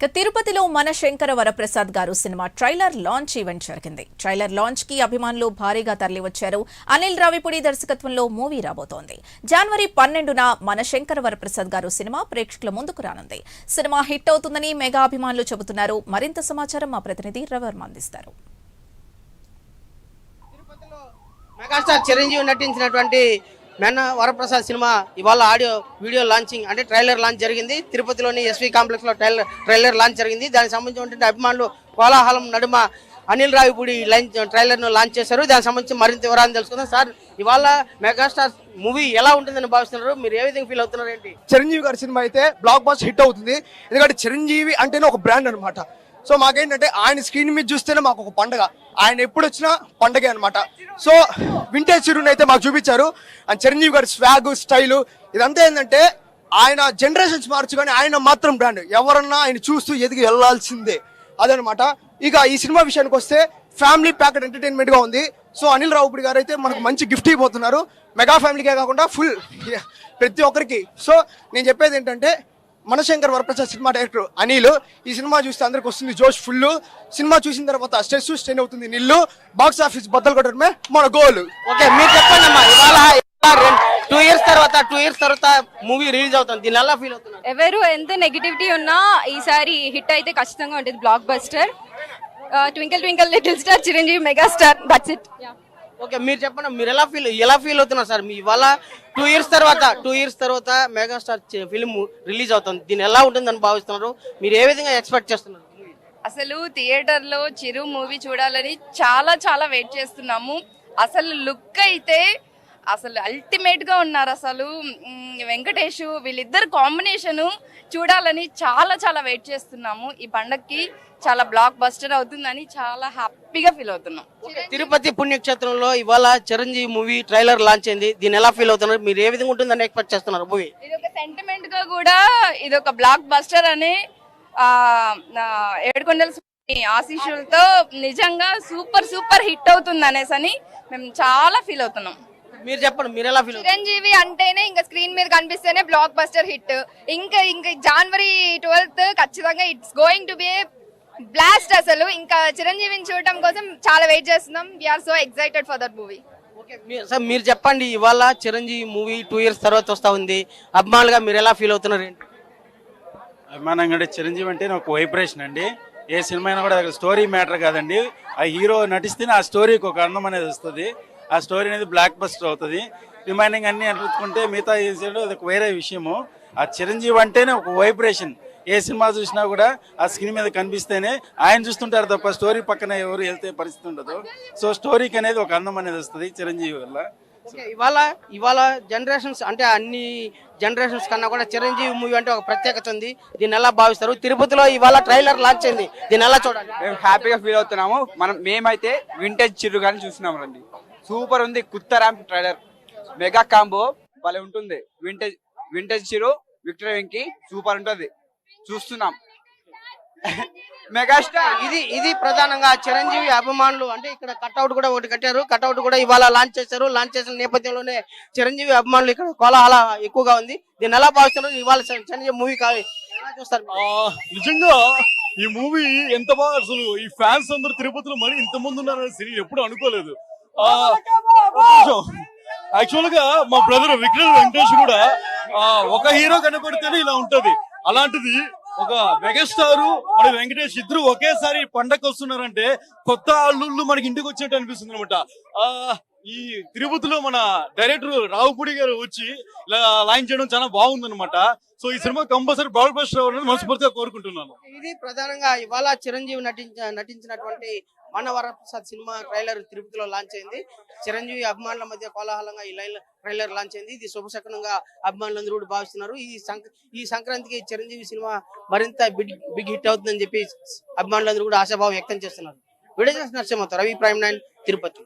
తిరుపతిలో మన శంకర వరప్రసాద్ గారు సినిమా ట్రైలర్ లాంచ్ ఈవెంట్ జరిగింది. ట్రైలర్ లాంచ్ కి అభిమానులు భారీగా తరలివచ్చారు. అనిల్ రావిపూడి దర్శకత్వంలో మూవీ రాబోతోంది. జనవరి 12న మన శంకర వరప్రసాద్ గారు సినిమా ప్రేక్షకుల ముందుకు రానుంది. సినిమా హిట్ అవుతుందని మెగా అభిమానులు చెబుతున్నారు. మరింత సమాచారం మా ప్రతినిధి రవివర్మ అందిస్తారు. మెగాస్టార్ చిరంజీవి నటించినటువంటి మన వరప్రసాద్ సినిమా ఇవాళ వీడియో లాంచింగ్ అంటే ట్రైలర్ లాంచ్ జరిగింది. తిరుపతిలోని ఎస్వి కాంప్లెక్స్ లో ట్రైలర్ లాంచ్ జరిగింది. దానికి సంబంధించినటువంటి అభిమానులు కోలాహలం నడుమ అనిల్ రావిపూడి ట్రైలర్ ను లాంచ్ చేశారు. దానికి సంబంధించి మరింత వివరాలు తెలుసుకుందాం. సార్, ఇవాళ మెగాస్టార్ మూవీ ఎలా ఉంటుందని భావిస్తున్నారు? మీరు ఏ విధంగా ఫీల్ అవుతున్నారు? ఏంటి చిరంజీవి గారి సినిమా అయితే బ్లాక్ బస్టర్ హిట్ అవుతుంది. ఎందుకంటే చిరంజీవి అంటేనే ఒక బ్రాండ్ అనమాట. సో మాకేంటంటే ఆయన స్క్రీన్ మీద చూస్తేనే మాకు ఒక పండగ. ఆయన ఎప్పుడు వచ్చినా పండగే అనమాట. సో వింటేజ్ చిరుని అయితే మాకు చూపించారు. అండ్ చిరంజీవి గారి స్వాగ్ స్టైలు ఇదంతా ఏంటంటే ఆయన జనరేషన్స్ మార్చు కానీ ఆయన మాత్రం బ్రాండ్. ఎవరన్నా ఆయన చూస్తూ ఎదిగి వెళ్లాల్సిందే అదనమాట. ఇక ఈ సినిమా విషయానికి వస్తే ఫ్యామిలీ ప్యాకెట్ ఎంటర్టైన్మెంట్ గా ఉంది. సో అనిల్ రావుపూడి గారు అయితే మనకు మంచి గిఫ్ట్ ఇవ్వబోతున్నారు. మెగా ఫ్యామిలీకే కాకుండా ఫుల్ ప్రతి ఒక్కరికి. సో నేను చెప్పేది ఏంటంటే మన శంకర్ వరప్రసాద్ సినిమా డైరెక్టర్ అనిల్ ఈ సినిమా చూస్తే అందరికి వస్తుంది జోష్ ఫుల్. సినిమా చూసిన తర్వాత స్ట్రెస్ స్ట్రెయిన్ అవుతుంది నిల్లు. బాక్స్ ఆఫీస్ బద్దలు కొట్టడమే మన గోల్. ఓకే, మీరు చెప్పండి అమ్మా. ఇవాళ 2 ఇయర్స్ తర్వాత మూవీ రిలీజ్ అవుతుంది. దీని ఎలా ఫీల్ అవుతున్నారు? ఎవరు ఎంత నెగిటివిటీ ఉన్నా ఈసారి హిట్ అయితే ఖచ్చితంగా ఉంటుంది. Block buster. Twinkle twinkle little star Chiranjeevi megastar. That's it. Okay, మీరు చెప్పండి. మీరు ఎలా ఫీల్ అవుతున్నారు సార్? మీ ఇవాళ 2 ఇయర్స్ తర్వాత మెగాస్టార్ ఫిల్మ్ రిలీజ్ అవుతుంది. దీని ఎలా ఉంటుందని భావిస్తున్నారు? మీరు ఏ విధంగా ఎక్స్పెక్ట్ చేస్తున్నారు? అసలు థియేటర్ లో చిరు మూవీ చూడాలని చాలా వెయిట్ చేస్తున్నాము. అసలు లుక్ అయితే అసలు అల్టిమేట్ గా ఉన్నారు. అసలు వెంకటేష్ వీళ్ళిద్దరు కాంబినేషన్ చూడాలని చాలా వెయిట్ చేస్తున్నాము. ఈ పండక్కి చాలా బ్లాక్ బస్టర్ అవుతుందని చాలా హ్యాపీగా ఫీల్ అవుతున్నాం. తిరుపతి పుణ్యక్షేత్రంలో ఇవాళ చిరంజీవి మూవీ ట్రైలర్ లాంచ్ అయింది. దీని ఎలా ఫీల్ అవుతున్నారు? మీరు ఏ విధంగా ఉంటుందని ఎక్స్పెక్ట్ చేస్తున్నారు మూవీ? ఇది ఒక సెంటిమెంట్ గా కూడా ఇది ఒక బ్లాక్ బస్టర్ అనే ఏడుకొండల ఆశీస్సులతో నిజంగా సూపర్ హిట్ అవుతుంది అనేసి అని మేము చాలా ఫీల్ అవుతున్నాం. మీరు చెప్పండి, మీరు ఎలా ఫీల్? చిరంజీవి అంటేనే ఇంకా స్క్రీన్ మీద కనిపిస్తేనే బ్లాక్ బస్టర్ హిట్. ఇంకా జనవరి 12th ఖచ్చితంగా it's going to be a blast. అసలు ఇంకా చిరంజీవిని చూడటం కోసం చాలా వెయిట్ చేస్తున్నాం. We are so excited for that movie. Sir, మీరు చెప్పండి. ఇవాళ చిరంజీవి మూవీ 2 ఇయర్స్ తర్వాత వస్తా ఉంది. అభిమానులుగా మీరు ఎలా ఫీల్ అవుతున్నారు? ఏంటి అభిమానంగా అంటే చిరంజీవి అంటే ఒక వైబ్రేషన్ అండి. ఏ సినిమా అయినా కూడా స్టోరీ మ్యాటర్ కాదండి. ఆ హీరో నటిస్తేనే ఆ స్టోరీకి ఒక అందం అనేది వస్తుంది. ఆ స్టోరీ అనేది బ్లాక్ బస్టర్ అవుతుంది. రిమైనింగ్ అన్ని అనుకుంటే మిగతా అది వేరే విషయము. ఆ చిరంజీవి అంటేనే ఒక వైబ్రేషన్. ఏ సినిమా చూసినా కూడా ఆ స్క్రీన్ మీద కనిపిస్తేనే ఆయన చూస్తుంటారు తప్ప స్టోరీ పక్కన ఎవరు వెళ్తే పరిస్థితి ఉండదు. సో స్టోరీకి అనేది ఒక అందం అనేది వస్తుంది చిరంజీవి వల్ల. ఇవాళ జనరేషన్స్ అంటే అన్ని జనరేషన్స్ కన్నా కూడా చిరంజీవి మూవీ అంటే ఒక ప్రత్యేకత ఉంది. దీన్ని ఎలా భావిస్తారు? తిరుపతిలో ఇవాళ ట్రైలర్ లాంచ్ అయింది. దీన్ని ఎలా చూడాలి? మేము హ్యాపీగా ఫీల్ అవుతున్నాము. మేమైతే వింటేజ్ చిరు కానీ చూస్తున్నాము రండి. సూపర్ ఉంది. కొత్త ర్యాంప్ ట్రైలర్ మెగా కాంబో భలే ఉంటుంది. వింటేజ్ చిరు విక్టర్ వెంకీ సూపర్ ఉంటుంది. చూస్తున్నాం. మెగాస్టార్ ఇది ప్రధానంగా చిరంజీవి అభిమానులు అంటే ఇక్కడ కట్అవుట్ కూడా ఒకటి కట్టారు. కట్అవుట్ కూడా ఇవాళ లాంచ్ చేశారు. లాంచ్ చేసిన నేపథ్యంలోనే చిరంజీవి అభిమానులు ఇక్కడ కోలాహల ఎక్కువగా ఉంది. దీన్ని ఎలా భావిస్తున్నారు? ఇవాళ చిరంజీవి మూవీ ఎలా చూస్తారు? నిజంగా ఈ మూవీ ఎంత బాగా, అసలు ఈ ఫ్యాన్స్ అందరూ తిరుపతిలో మరి ఇంత మంది ఉన్నారని ఎప్పుడు అనుకోలేదు. యాక్చువల్ గా మా బ్రదర్ విక్రమ్ వెంకటేష్ కూడా ఒక హీరో కనపడితేనే ఇలా ఉంటది. అలాంటిది ఒక మెగాస్టార్ మరి వెంకటేష్ ఇద్దరు ఒకేసారి పండగ వస్తున్నారంటే కొత్త అల్లుళ్ళు మనకి ఇంటికి వచ్చినట్టు అనిపిస్తుంది అనమాట. ఈ తిరుపతిలో మన డైరెక్టర్ రావుపూడి గారు వచ్చి ఇలా లాంచ్ చేయడం చాలా బాగుందనమాట. సో ఈ సినిమా కంపల్సరీ బ్లాక్ బస్టర్ అవ్వాలని మనస్ఫూర్తిగా కోరుకుంటున్నాను. ఇది ప్రధానంగా ఇవాళ చిరంజీవి నటించినటువంటి మన వరప్రసాద్ సినిమా ట్రైలర్ తిరుపతిలో లాంచ్ అయింది. చిరంజీవి అభిమానుల మధ్య కోలాహలంగా ఈ ట్రైలర్ లాంచ్ అయింది. ఇది శుభశకనంగా అభిమానులందరూ కూడా భావిస్తున్నారు. ఈ సంక్రాంతికి చిరంజీవి సినిమా మరింత బిగ్ హిట్ అవుతుందని చెప్పి అభిమానులందరూ కూడా ఆశాభావం వ్యక్తం చేస్తున్నారు. Video Narasimha, Ravi prime 9, Tirupati.